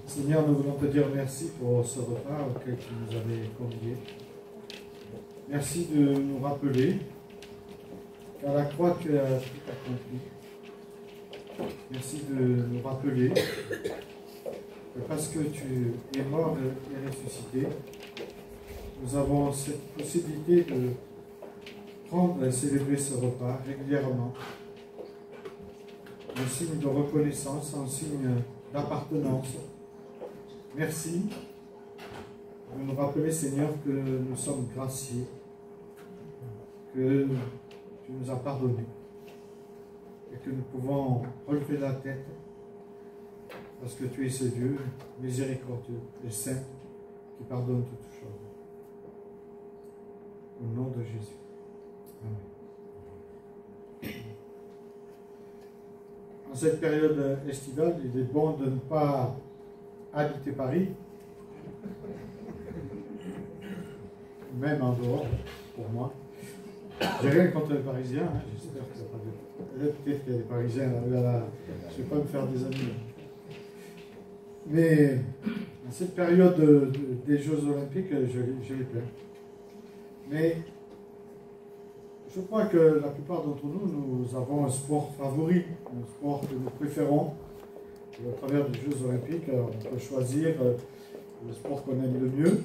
Seigneur, nous voulons te dire merci pour ce repas auquel tu nous avais conviés. Merci de nous rappeler qu'à la croix tu as tout accompli. Merci de nous rappeler que parce que tu es mort et ressuscité, nous avons cette possibilité de prendre et célébrer ce repas régulièrement, un signe de reconnaissance, un signe d'appartenance. Merci de nous rappeler, Seigneur, que nous sommes graciés, que tu nous as pardonné et que nous pouvons relever la tête parce que tu es ce Dieu miséricordieux et saint qui pardonne toutes choses. Au nom de Jésus. Amen. En cette période estivale, il est bon de ne pas habiter Paris, même en dehors, pour moi. J'ai rien contre les Parisiens, hein. J'espère qu'il n'y a pas de... Peut-être qu'il y a des Parisiens, là, je ne vais pas me faire des amis. Mais en cette période des Jeux Olympiques, je les plains. Mais je crois que la plupart d'entre nous, nous avons un sport favori, un sport que nous préférons. Et au travers des Jeux Olympiques, on peut choisir le sport qu'on aime le mieux.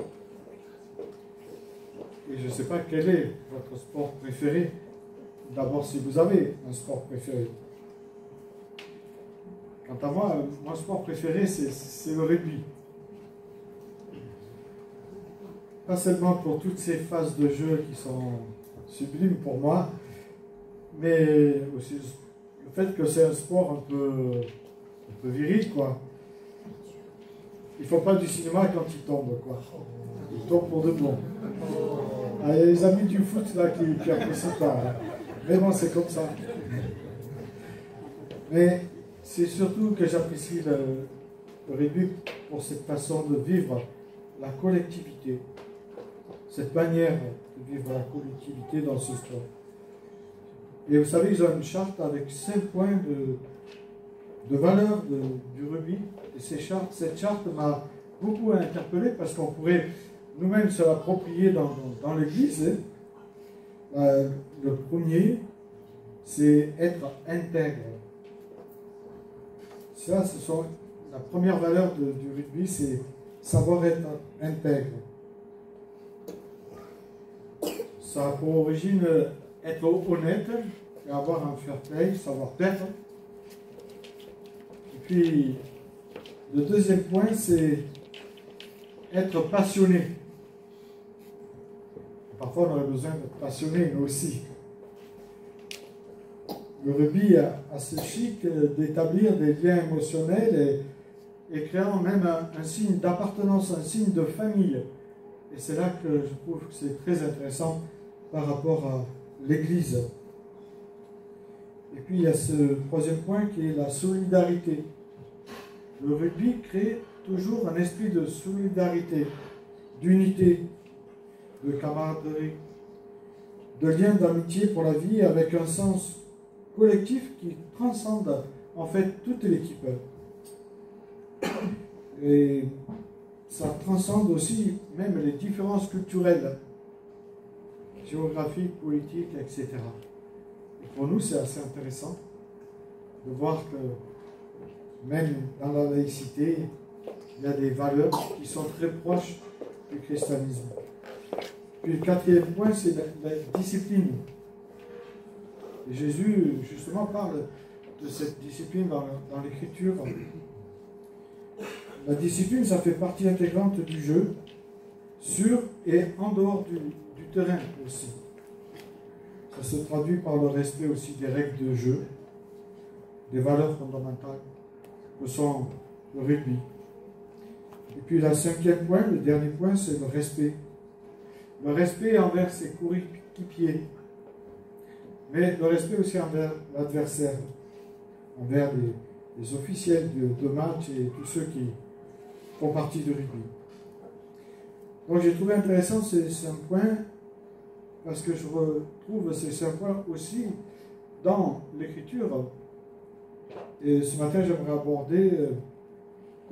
Et je ne sais pas quel est votre sport préféré. D'abord, si vous avez un sport préféré. Quant à moi, mon sport préféré, c'est le rugby. Pas seulement pour toutes ces phases de jeu qui sont sublimes pour moi, mais aussi le fait que c'est un sport un peu viril, quoi. Il ne faut pas du cinéma quand il tombe, quoi. Il tombe pour de bon. Ah, il y a les amis du foot là qui apprécient pas. Hein. Vraiment, c'est comme ça. Mais c'est surtout que j'apprécie le rugby pour cette façon de vivre la collectivité. Cette manière de vivre la collectivité dans ce sport. Et vous savez, ils ont une charte avec 5 points de valeur du rugby. Et cette charte m'a beaucoup interpellé parce qu'on pourrait nous-mêmes se l'approprier dans l'Église. Le premier, c'est être intègre. Ça, la première valeur du rugby, c'est savoir être intègre. Ça a pour origine être honnête et avoir un fair play, savoir perdre. Et puis, le deuxième point, c'est être passionné. Parfois, on aurait besoin d'être passionné, nous aussi. Le rugby a ce chic d'établir des liens émotionnels et créant même un signe d'appartenance, un signe de famille. Et c'est là que je trouve que c'est très intéressant par rapport à l'Église. Et puis il y a ce troisième point qui est la solidarité. Le rugby crée toujours un esprit de solidarité, d'unité, de camaraderie, de lien d'amitié pour la vie avec un sens collectif qui transcende en fait toute l'équipe. Et ça transcende aussi même les différences culturelles, géographiques, politiques, etc. Et pour nous, c'est assez intéressant de voir que même dans la laïcité, il y a des valeurs qui sont très proches du christianisme. Puis le quatrième point, c'est la discipline. Et Jésus, justement, parle de cette discipline dans l'Écriture. La discipline, ça fait partie intégrante du jeu, sur et en dehors du terrain aussi. Ça se traduit par le respect aussi des règles de jeu, des valeurs fondamentales que sont le rugby. Et puis le cinquième point, le dernier point, c'est le respect. Le respect envers ses coéquipiers, mais le respect aussi envers l'adversaire, envers les officiels de match et tous ceux qui font partie du rugby. Donc j'ai trouvé intéressant ces 5 points parce que je retrouve ces 5 points aussi dans l'Écriture. Et ce matin, j'aimerais aborder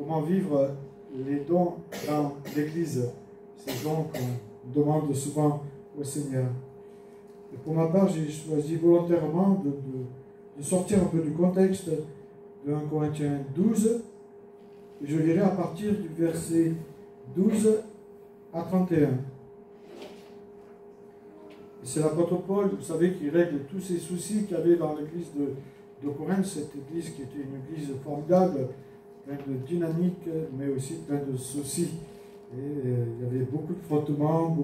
comment vivre les dons dans l'Église. Ces dons qu'on demande souvent au Seigneur. Et pour ma part, j'ai choisi volontairement de sortir un peu du contexte de 1 Corinthiens 12. Et je lirai à partir du verset 12 à 31. C'est l'apôtre Paul, vous savez, qui règle tous ces soucis qu'il y avait dans l'église de Corinthe, cette église qui était une église formidable, pleine de dynamique, mais aussi pleine de soucis. Et il y avait beaucoup de frottements,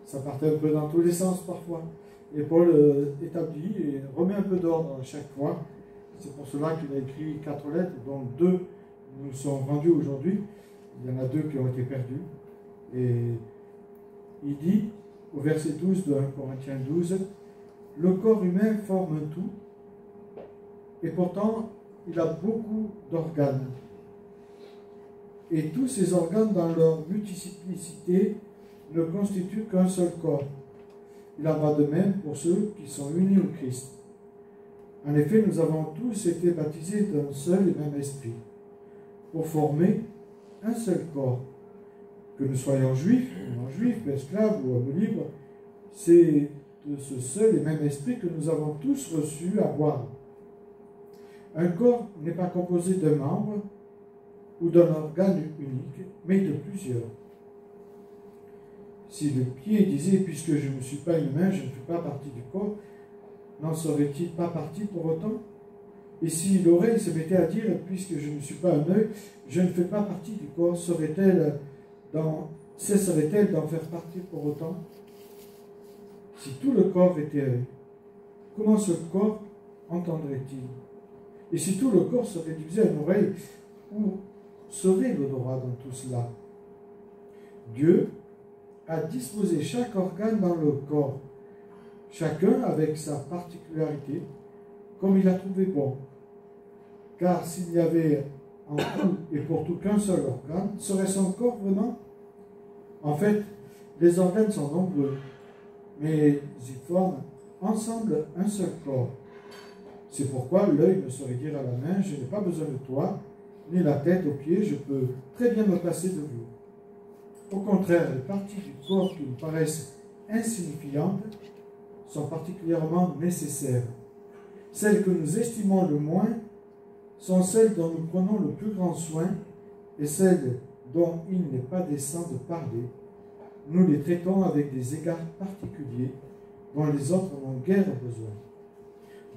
ça partait un peu dans tous les sens parfois. Et Paul établit et remet un peu d'ordre à chaque fois. C'est pour cela qu'il a écrit 4 lettres, dont 2 nous sont rendues aujourd'hui. Il y en a 2 qui ont été perdues. Et il dit, au verset 12 de 1 Corinthiens 12, « Le corps humain forme un tout, et pourtant il a beaucoup d'organes. Et tous ces organes, dans leur multiplicité, ne constituent qu'un seul corps. Il en va de même pour ceux qui sont unis au Christ. En effet, nous avons tous été baptisés d'un seul et même esprit, pour former un seul corps. Que nous soyons juifs, ou non-juifs, esclaves ou hommes libres, c'est de ce seul et même esprit que nous avons tous reçu à boire. Un corps n'est pas composé d'un membre ou d'un organe unique, mais de plusieurs. Si le pied disait, puisque je ne suis pas une main, je ne fais pas partie du corps, n'en serait-il pas partie pour autant? Et si l'oreille se mettait à dire, puisque je ne suis pas un œil, je ne fais pas partie du corps, cesserait-elle d'en faire partie pour autant? Si tout le corps était œil, comment ce corps entendrait-il? Et si tout le corps se réduisait à une oreille, où serait le droit dans tout cela? Dieu a disposé chaque organe dans le corps, chacun avec sa particularité, comme il a trouvé bon. Car s'il y avait en tout et pour tout qu'un seul organe, serait-ce un corps vraiment? En fait, les organes sont nombreux, mais ils forment ensemble un seul corps. C'est pourquoi l'œil ne saurait dire à la main, je n'ai pas besoin de toi, ni la tête aux pieds, je peux très bien me passer de vous. Au contraire, les parties du corps qui nous paraissent insignifiantes sont particulièrement nécessaires. Celles que nous estimons le moins sont celles dont nous prenons le plus grand soin et celles dont il n'est pas décent de parler. Nous les traitons avec des égards particuliers dont les autres n'ont guère besoin.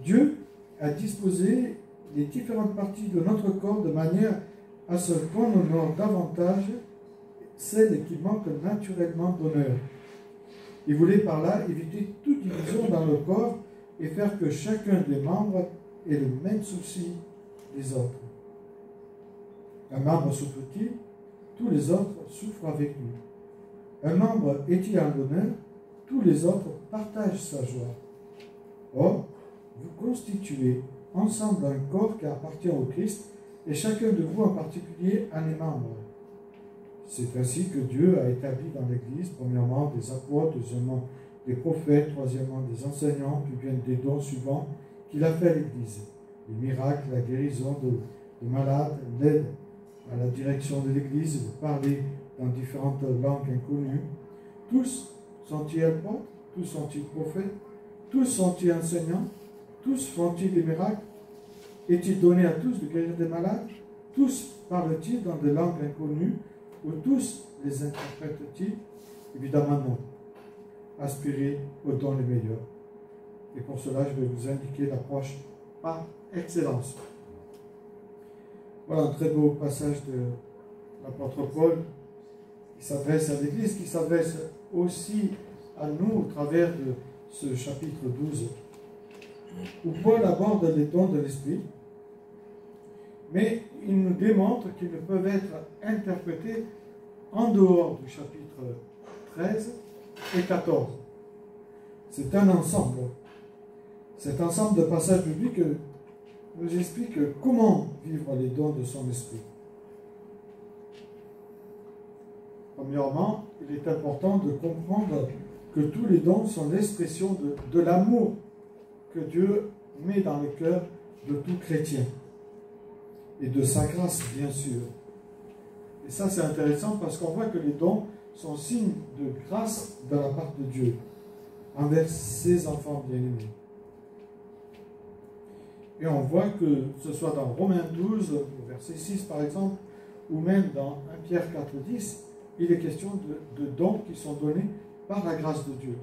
Dieu a disposé les différentes parties de notre corps de manière à ce qu'on honore davantage celles qui manquent naturellement d'honneur. Il voulait par là éviter toute division dans le corps et faire que chacun des membres ait le même souci des autres. Un membre souffre-t-il, tous les autres souffrent avec lui. Un membre est-il en l'honneur, tous les autres partagent sa joie. Or, vous constituez ensemble un corps qui appartient au Christ et chacun de vous en particulier en est membre. C'est ainsi que Dieu a établi dans l'Église, premièrement des apôtres, deuxièmement des prophètes, troisièmement des enseignants, puis viennent des dons suivants qu'il a fait à l'Église. Les miracles, la guérison de malades, l'aide à la direction de l'Église, de parler dans différentes langues inconnues. Tous sont-ils apôtres? Tous sont-ils prophètes? Tous sont-ils enseignants? Tous font-ils des miracles? Est-il donné à tous de guérir des malades? Tous parlent-ils dans des langues inconnues? Ou tous les interprètent-ils? Évidemment non. Aspirez aux dons les meilleurs. Et pour cela, je vais vous indiquer l'approche par excellence. Voilà un très beau passage de l'apôtre Paul qui s'adresse à l'Église, qui s'adresse aussi à nous au travers de ce chapitre 12, où Paul aborde les dons de l'Esprit, mais il nous démontre qu'ils ne peuvent être interprétés en dehors du chapitre 13 et 14. C'est un ensemble. Cet ensemble de passages bibliques nous explique comment vivre les dons de son esprit. Premièrement, il est important de comprendre que tous les dons sont l'expression de l'amour que Dieu met dans le cœur de tout chrétien. et de sa grâce, bien sûr. Et ça, c'est intéressant parce qu'on voit que les dons sont signes de grâce de la part de Dieu envers ses enfants bien-aimés. Et on voit que ce soit dans Romains 12, verset 6 par exemple, ou même dans 1 Pierre 4, 10, il est question de dons qui sont donnés par la grâce de Dieu.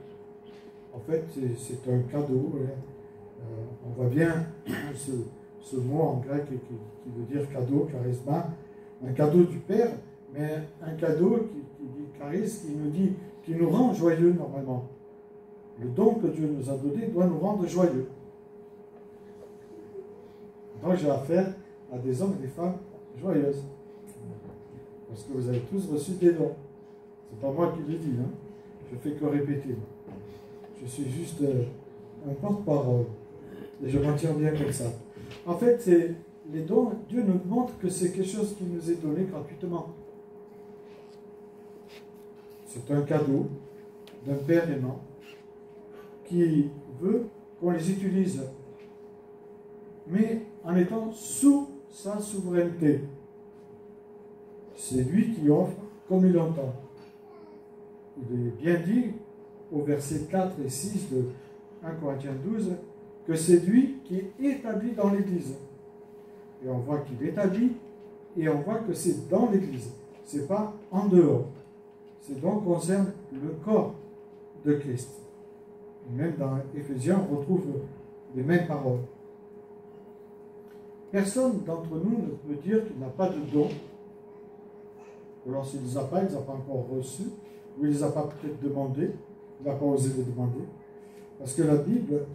En fait, c'est un cadeau. On voit bien ce mot en grec qui veut dire cadeau, charisma, un cadeau du Père, mais un cadeau qui dit charisme, qui nous rend joyeux normalement. Le don que Dieu nous a donné doit nous rendre joyeux. Donc j'ai affaire à des hommes et des femmes joyeuses. Parce que vous avez tous reçu des dons. C'est pas moi qui le dis, hein. Je fais que répéter. Je suis juste un porte-parole. Et je m'en tire bien comme ça. En fait, les dons, Dieu nous montre que c'est quelque chose qui nous est donné gratuitement. C'est un cadeau d'un Père aimant qui veut qu'on les utilise, mais en étant sous sa souveraineté. C'est lui qui offre comme il entend. Il est bien dit au verset 4 et 6 de 1 Corinthiens 12 que c'est lui qui est établi dans l'Église. Et on voit qu'il établit et on voit que c'est dans l'Église. Ce n'est pas en dehors. C'est donc concerne le corps de Christ. Et même dans Éphésiens, on retrouve les mêmes paroles. Personne d'entre nous ne peut dire qu'il n'a pas de don. Ou alors s'il ne les a pas, il ne les a pas encore reçus, ou il ne les a pas peut-être demandés, il n'a pas osé les demander. Parce que la Bible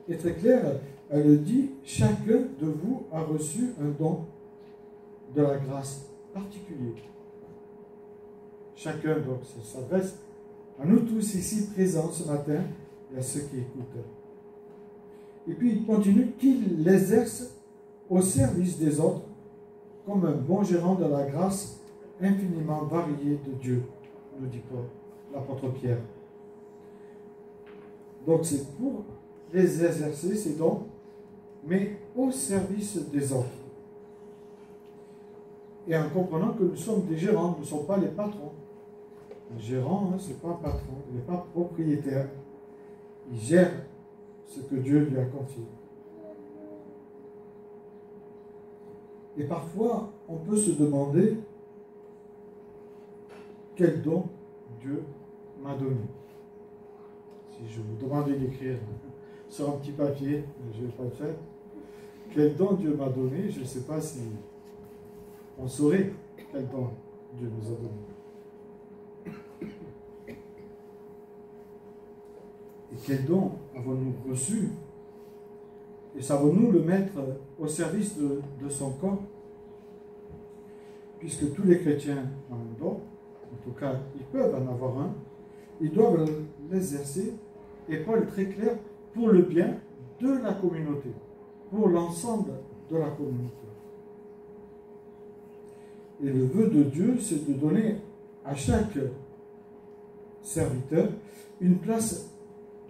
est très claire, elle dit « Chacun de vous a reçu un don de la grâce particulier. » Chacun, donc, ça s'adresse à nous tous ici présents ce matin et à ceux qui écoutent. Et puis il continue qu'il l'exerce au service des autres comme un bon gérant de la grâce infiniment variée de Dieu, nous dit Paul, l'apôtre Pierre. Donc c'est pour les exercer, ces dons, mais au service des autres. Et en comprenant que nous sommes des gérants, nous ne sommes pas les patrons. Un gérant, ce n'est pas un patron, il n'est pas propriétaire. Il gère ce que Dieu lui a confié. Et parfois, on peut se demander quel don Dieu m'a donné. Si je vous demandais d'écrire sur un petit papier, je ne vais pas le faire. Quel don Dieu m'a donné, je ne sais pas si on saurait quel don Dieu nous a donné. Et quel don avons-nous reçu? Et savons-nous le mettre au service de son corps? Puisque tous les chrétiens ont un don, en tout cas, ils peuvent en avoir un, ils doivent l'exercer, et Paul est très clair, pour le bien de la communauté, pour l'ensemble de la communauté. Et le vœu de Dieu, c'est de donner à chaque serviteur une place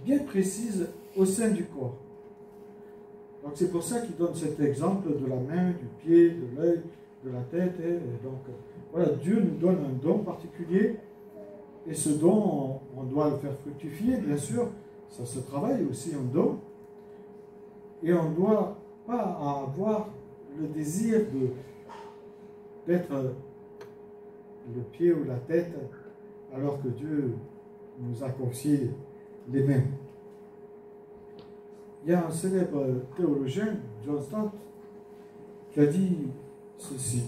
bien précise au sein du corps. Donc c'est pour ça qu'il donne cet exemple de la main, du pied, de l'œil, de la tête. Et donc voilà, Dieu nous donne un don particulier et ce don, on doit le faire fructifier, bien sûr. Ça se travaille aussi un don. Et on ne doit pas avoir le désir d'être le pied ou la tête alors que Dieu nous a confié les mains. Il y a un célèbre théologien, John Stott, qui a dit ceci.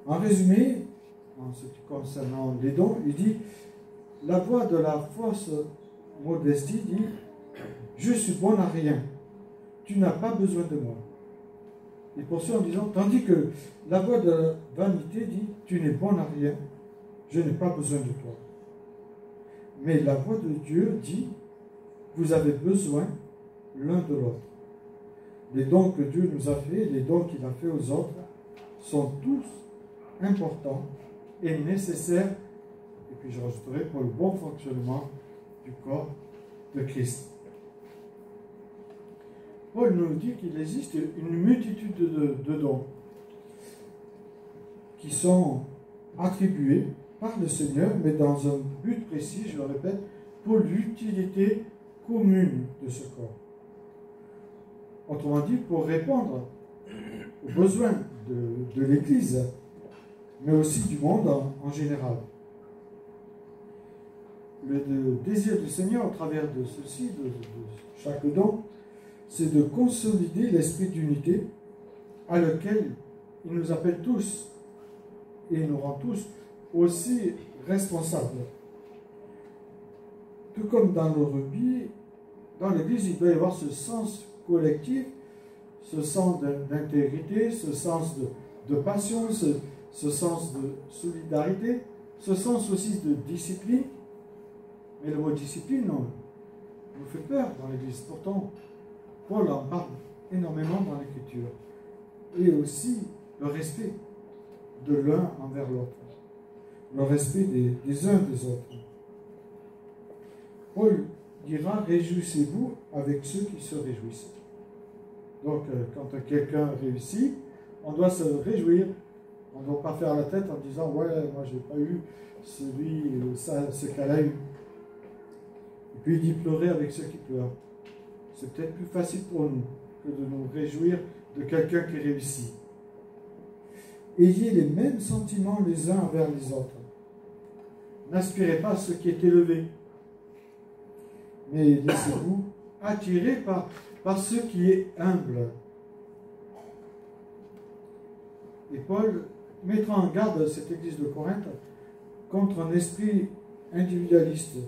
En résumé, en ce qui concerne les dons, il dit « La voix de la fausse modestie dit « Je suis bon à rien, tu n'as pas besoin de moi. » Il poursuit en disant « Tandis que la voix de la vanité dit « Tu n'es bon à rien, je n'ai pas besoin de toi. » Mais la voix de Dieu dit « Vous avez besoin l'un de l'autre. » Les dons que Dieu nous a faits, les dons qu'il a faits aux autres, sont tous importants et nécessaires, et puis je rajouterai pour le bon fonctionnement du corps de Christ. Paul nous dit qu'il existe une multitude de dons qui sont attribués par le Seigneur, mais dans un but précis, je le répète, pour l'utilité commune de ce corps. Autrement dit, pour répondre aux besoins de l'Église, mais aussi du monde en général. Le désir du Seigneur au travers de ceci, de chaque don, c'est de consolider l'esprit d'unité à lequel il nous appelle tous et nous rend tous aussi responsables. Tout comme dans le rugby, dans l'Église, il doit y avoir ce sens collectif, ce sens d'intégrité, ce sens de passion, ce sens de solidarité, ce sens aussi de discipline. Mais le mot discipline, nous fait peur dans l'Église. Pourtant, Paul en parle énormément dans l'Écriture. Et aussi le respect de l'un envers l'autre. Le respect des uns des autres. Paul dira, réjouissez-vous avec ceux qui se réjouissent. Donc, quand quelqu'un réussit, on doit se réjouir. On ne doit pas faire la tête en disant, ouais, moi j'ai pas eu celui ou ça, ce qu'elle a eu. Et puis il dit pleurer avec ceux qui pleurent. C'est peut-être plus facile pour nous que de nous réjouir de quelqu'un qui réussit. Ayez les mêmes sentiments les uns envers les autres. N'aspirez pas à ce qui est élevé, mais laissez-vous attirer par ce qui est humble. Et Paul mettra en garde cette église de Corinthe contre un esprit individualiste.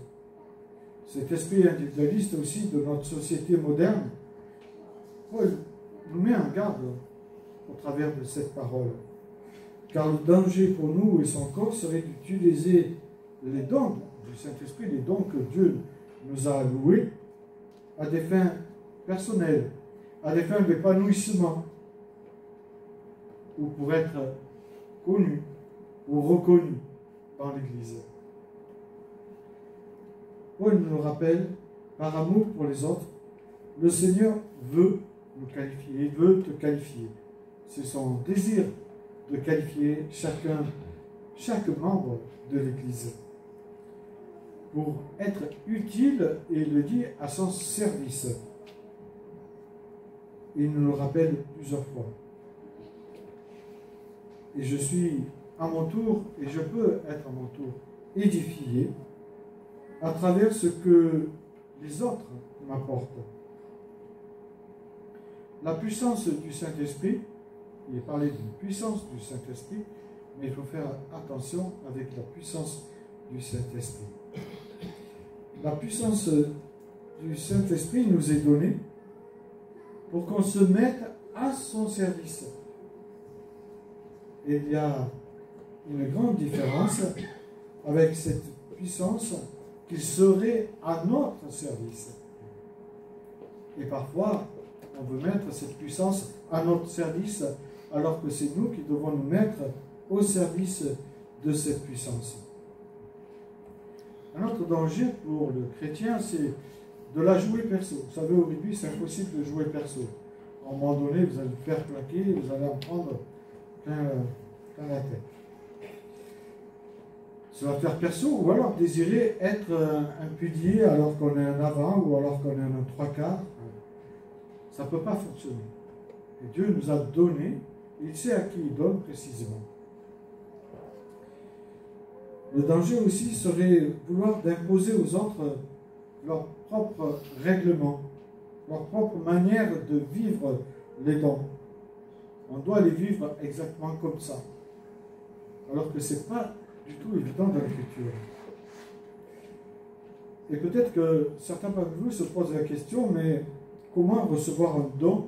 Cet esprit individualiste aussi de notre société moderne. Paul nous met en garde au travers de cette parole. Car le danger pour nous et son corps serait d'utiliser les dons du Saint-Esprit, les dons que Dieu nous a alloués, à des fins personnelles, à des fins d'épanouissement, ou pour être connu ou reconnu dans l'Église. Paul nous le rappelle, par amour pour les autres, le Seigneur veut nous qualifier, il veut te qualifier. C'est son désir de qualifier chaque membre de l'Église pour être utile, et il le dit, à son service. Il nous le rappelle plusieurs fois. Et je suis à mon tour, et je peux être à mon tour édifié à travers ce que les autres m'apportent. La puissance du Saint-Esprit, il est parlé d'une puissance du Saint-Esprit, mais il faut faire attention avec la puissance du Saint-Esprit. La puissance du Saint-Esprit nous est donnée pour qu'on se mette à son service. Et il y a une grande différence avec cette puissance qu'il serait à notre service. Et parfois, on veut mettre cette puissance à notre service, alors que c'est nous qui devons nous mettre au service de cette puissance. Un autre danger pour le chrétien, c'est de la jouer perso. Vous savez, au rugby, c'est impossible de jouer perso. À un moment donné, vous allez vous faire plaquer, vous allez en prendre plein la tête. Ça va faire perso, ou alors désirer être un pilier alors qu'on est un avant, ou alors qu'on est un trois quarts. Ça ne peut pas fonctionner. Et Dieu nous a donné, il sait à qui il donne précisément. Le danger aussi serait vouloir d'imposer aux autres leur propre règlement, leur propre manière de vivre les dons. On doit les vivre exactement comme ça. Alors que ce n'est pas du tout évident dans l'Écriture. Et peut-être que certains parmi vous se posent la question, mais comment recevoir un don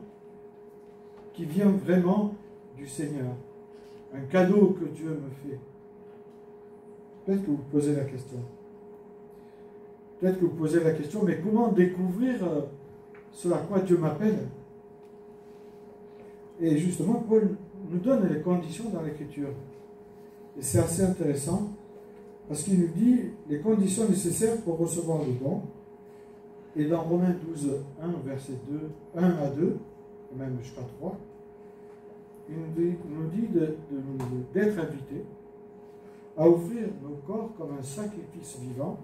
qui vient vraiment du Seigneur? Un cadeau que Dieu me fait. Peut-être que vous posez la question. Peut-être que vous posez la question, mais comment découvrir ce à quoi Dieu m'appelle? Et justement, Paul nous donne les conditions dans l'Écriture. Et c'est assez intéressant, parce qu'il nous dit les conditions nécessaires pour recevoir le don. Et dans Romains 12, 1, verset 2, 1 à 2, et même jusqu'à 3, il nous dit d'être invités à offrir nos corps comme un sacrifice vivant,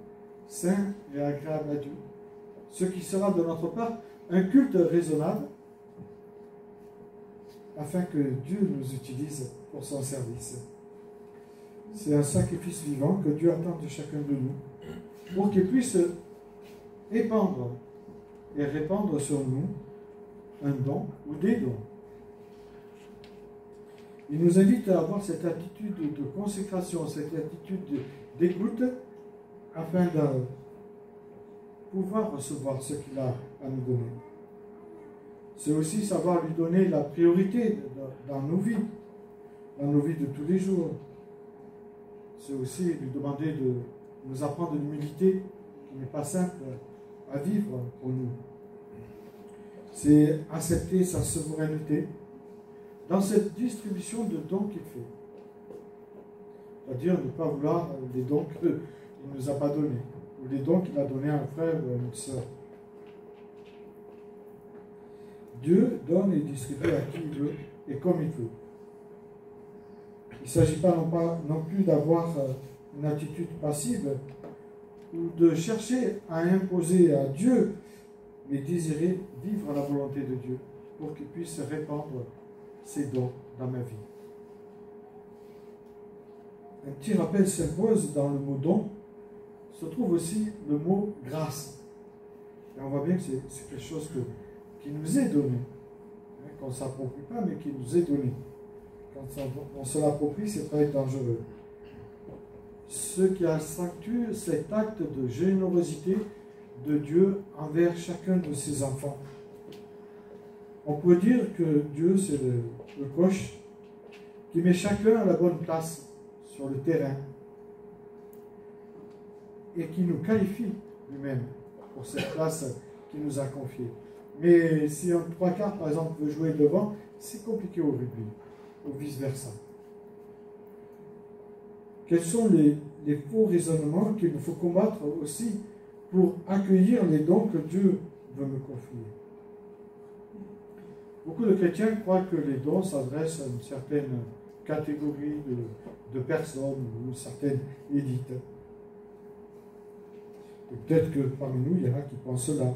saint et agréable à Dieu, ce qui sera de notre part un culte raisonnable, afin que Dieu nous utilise pour son service. C'est un sacrifice vivant que Dieu attend de chacun de nous, pour qu'il puisse épandre et répandre sur nous un don ou des dons. Il nous invite à avoir cette attitude de consécration, cette attitude d'écoute, afin de pouvoir recevoir ce qu'il a à nous donner. C'est aussi savoir lui donner la priorité dans nos vies de tous les jours. C'est aussi lui demander de nous apprendre l'humilité, qui n'est pas simple à vivre pour nous. C'est accepter sa souveraineté dans cette distribution de dons qu'il fait. C'est-à-dire ne pas vouloir les dons qu'il ne nous a pas donnés, ou les dons qu'il a donnés à un frère ou à une sœur. Dieu donne et distribue à qui il veut et comme il veut. Il ne s'agit pas non plus d'avoir une attitude passive ou de chercher à imposer à Dieu, mais désirer vivre la volonté de Dieu pour qu'il puisse répandre ses dons dans ma vie. Un petit rappel s'impose dans le mot don, se trouve aussi le mot grâce. Et on voit bien que c'est quelque chose qui nous est donné, qu'on ne s'approprie pas, mais qui nous est donné. Quand on se l'approprie, c'est pas être dangereux. Ce qui accentue cet acte de générosité de Dieu envers chacun de ses enfants. On peut dire que Dieu, c'est le coach qui met chacun à la bonne place sur le terrain et qui nous qualifie lui-même pour cette place qu'il nous a confiée. Mais si un 3/4, par exemple, veut jouer devant, c'est compliqué au rugby, ou vice-versa. Quels sont les faux raisonnements qu'il nous faut combattre aussi pour accueillir les dons que Dieu veut me confier? Beaucoup de chrétiens croient que les dons s'adressent à une certaine catégorie de personnes ou une certaine élite. Et peut-être que parmi nous, il y en a qui pensent cela,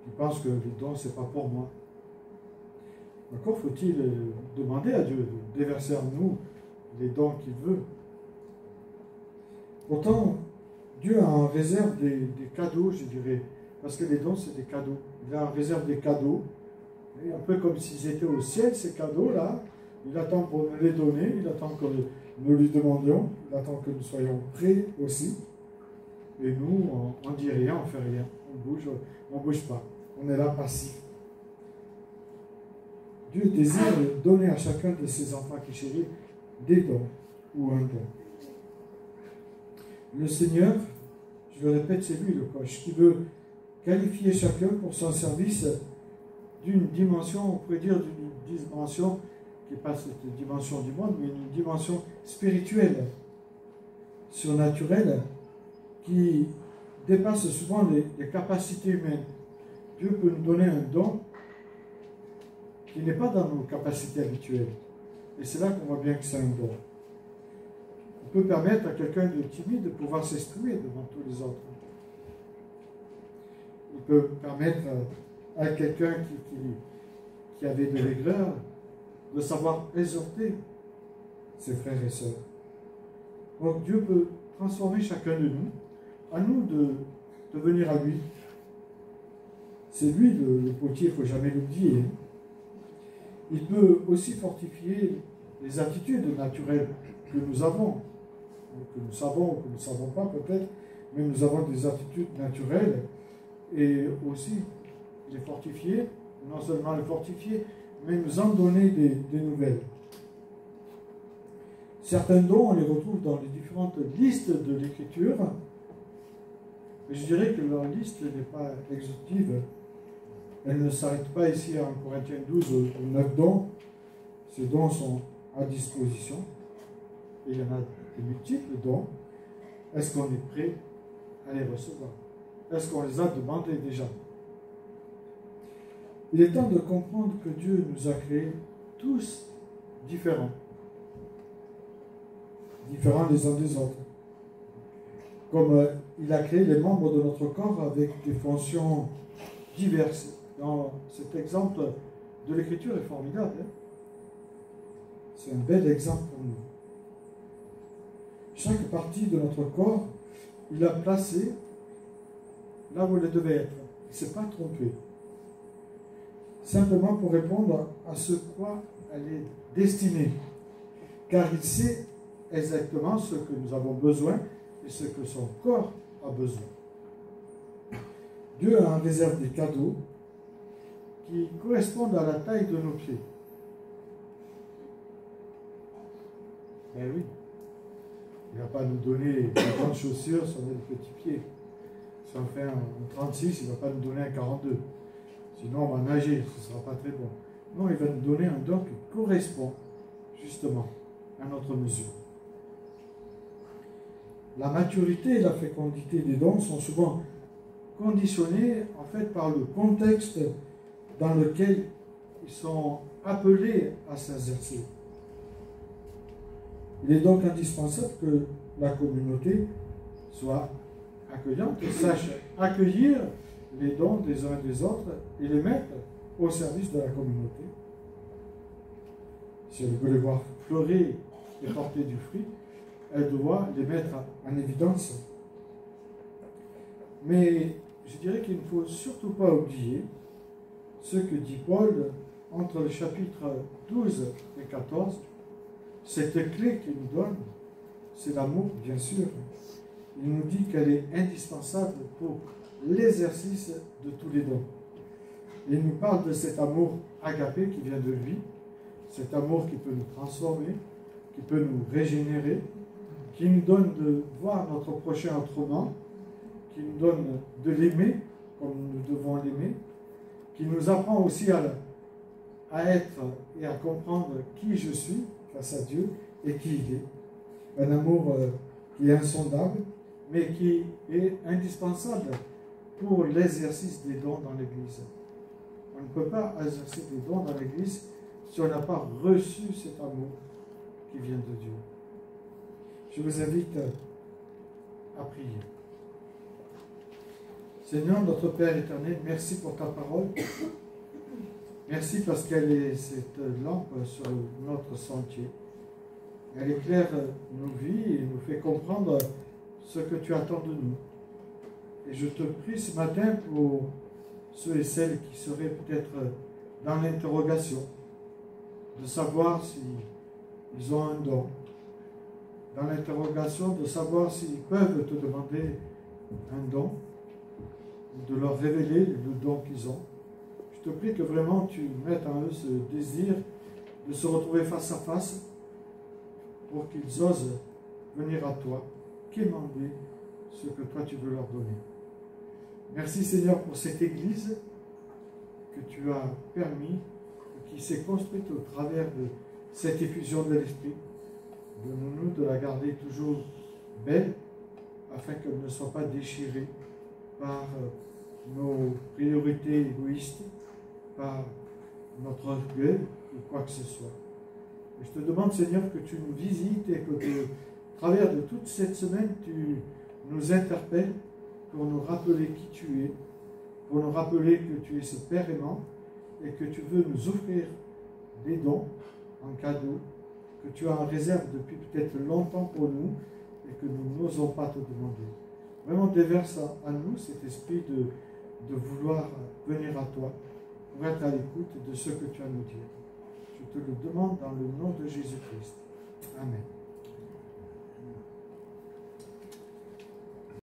qui pensent que les dons, ce n'est pas pour moi. Encore faut-il demander à Dieu de déverser en nous les dons qu'il veut. Pourtant, Dieu a en réserve des cadeaux, je dirais, parce que les dons, c'est des cadeaux. Il a en réserve des cadeaux, et un peu comme s'ils étaient au ciel, ces cadeaux-là. Il attend pour nous les donner, il attend que nous lui demandions, il attend que nous soyons prêts aussi. Et nous, on ne dit rien, on ne fait rien, on ne bouge pas, on est là passif. Dieu désire donner à chacun de ses enfants qui chérit des dons ou un don. Le Seigneur, je le répète, c'est lui le coach, qui veut qualifier chacun pour son service d'une dimension, on pourrait dire d'une dimension qui n'est pas cette dimension du monde, mais une dimension spirituelle, surnaturelle, qui dépasse souvent les capacités humaines. Dieu peut nous donner un don qui n'est pas dans nos capacités habituelles. Et c'est là qu'on voit bien que c'est un don. On peut permettre à quelqu'un de timide de pouvoir s'exprimer devant tous les autres. Il peut permettre à quelqu'un qui avait de l'aigreur de savoir exhorter ses frères et sœurs. Donc Dieu peut transformer chacun de nous, à nous de venir à lui. C'est lui le potier, il ne faut jamais l'oublier. Il peut aussi fortifier les attitudes naturelles que nous avons, que nous savons ou que nous ne savons pas peut-être, mais nous avons des attitudes naturelles, et aussi les fortifier, non seulement les fortifier, mais nous en donner des nouvelles. Certains dons, on les retrouve dans les différentes listes de l'Écriture, mais je dirais que leur liste n'est pas exhaustive. Elle ne s'arrête pas ici en Corinthiens 12 aux 9 dons. Ces dons sont à disposition, et il y en a de multiples dons. Est-ce qu'on est prêt à les recevoir? est-ce qu'on les a demandés déjà? Il est temps de comprendre que Dieu nous a créés tous différents. Différents les uns des autres. Comme il a créé les membres de notre corps avec des fonctions diverses. Dans cet exemple de l'Écriture est formidable. Hein? C'est un bel exemple pour nous. Chaque partie de notre corps, il l'a placée là où elle devait être. Il ne s'est pas trompé. Simplement pour répondre à ce quoi elle est destinée. Car il sait exactement ce que nous avons besoin et ce que son corps a besoin. Dieu a en réserve des cadeaux qui correspondent à la taille de nos pieds. Ben oui, il ne va pas nous donner des grandes chaussures sur nos petits pieds. Si on fait un 36, il ne va pas nous donner un 42. Sinon, on va nager, ce ne sera pas très bon. Non, il va nous donner un don qui correspond justement à notre mesure. La maturité et la fécondité des dons sont souvent conditionnés en fait par le contexte dans lequel ils sont appelés à s'exercer. Il est donc indispensable que la communauté soit accueillante et sache accueillir les dons des uns et des autres et les mettre au service de la communauté. Si elle veut les voir fleurir et porter du fruit, elle doit les mettre en évidence. Mais je dirais qu'il ne faut surtout pas oublier ce que dit Paul entre le chapitre 12 et 14. Cette clé qu'il nous donne, c'est l'amour, bien sûr. Il nous dit qu'elle est indispensable pour l'exercice de tous les dons. Il nous parle de cet amour agapé qui vient de lui, cet amour qui peut nous transformer, qui peut nous régénérer, qui nous donne de voir notre prochain autrement, qui nous donne de l'aimer comme nous devons l'aimer, qui nous apprend aussi à être et à comprendre qui je suis face à Dieu et qui il est. Un amour qui est insondable, mais qui est indispensable pour l'exercice des dons dans l'Église. On ne peut pas exercer des dons dans l'Église si on n'a pas reçu cet amour qui vient de Dieu. Je vous invite à prier. Seigneur, notre Père éternel, merci pour ta parole. Merci parce qu'elle est cette lampe sur notre sentier. Elle éclaire nos vies et nous fait comprendre ce que tu attends de nous. Et je te prie ce matin pour ceux et celles qui seraient peut-être dans l'interrogation, de savoir s'ils ont un don, dans l'interrogation de savoir s'ils peuvent te demander un don, ou de leur révéler le don qu'ils ont. Je te prie que vraiment tu mettes en eux ce désir de se retrouver face à face pour qu'ils osent venir à toi, quémander ce que toi tu veux leur donner. Merci Seigneur pour cette Église que tu as permis, qui s'est construite au travers de cette effusion de l'Esprit. Donne-nous de la garder toujours belle, afin qu'elle ne soit pas déchirée par nos priorités égoïstes, par notre orgueil ou quoi que ce soit. Et je te demande Seigneur que tu nous visites et que au travers de toute cette semaine, tu nous interpelles pour nous rappeler qui tu es, pour nous rappeler que tu es ce Père aimant et que tu veux nous offrir des dons en cadeau que tu as en réserve depuis peut-être longtemps pour nous et que nous n'osons pas te demander. Vraiment déverse à nous cet esprit de vouloir venir à toi pour être à l'écoute de ce que tu as à nous dire. Je te le demande dans le nom de Jésus-Christ. Amen.